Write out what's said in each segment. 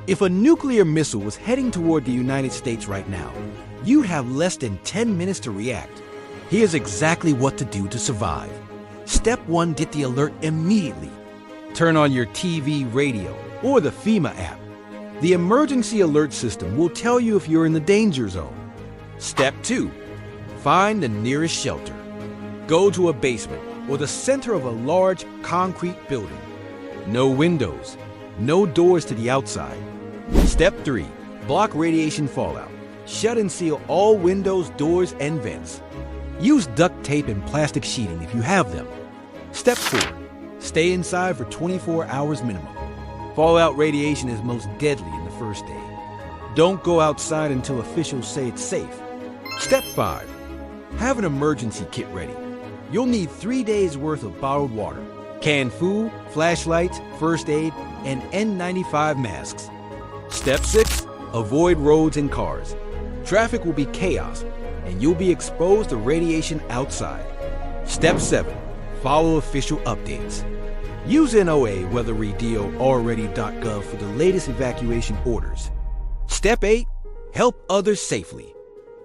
If a nuclear missile was heading toward the United States right now, you'd have less than 10 minutes to react. Here's exactly what to do to survive. Step 1, get the alert immediately. Turn on your TV, radio, or the FEMA app. The emergency alert system will tell you if you're in the danger zone. Step 2, find the nearest shelter. Go to a basement or the center of a large concrete building. No windows, no doors to the outside. Step 3, block radiation fallout. Shut and seal all windows, doors, and vents. Use duct tape and plastic sheeting if you have them. Step 4, stay inside for 24 hours minimum. Fallout radiation is most deadly in the first day. Don't go outside until officials say it's safe. Step 5, have an emergency kit ready. You'll need 3 days worth of bottled water, canned food, flashlights, first aid, and N95 masks. Step 6, avoid roads and cars. Traffic will be chaos, and you'll be exposed to radiation outside. Step 7, follow official updates. Use NOAA, weatherradio, or already.gov for the latest evacuation orders. Step 8, help others safely.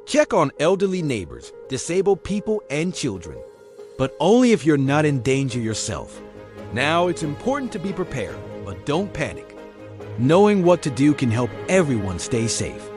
Check on elderly neighbors, disabled people, and children, but only if you're not in danger yourself. Now, it's important to be prepared, but don't panic. Knowing what to do can help everyone stay safe.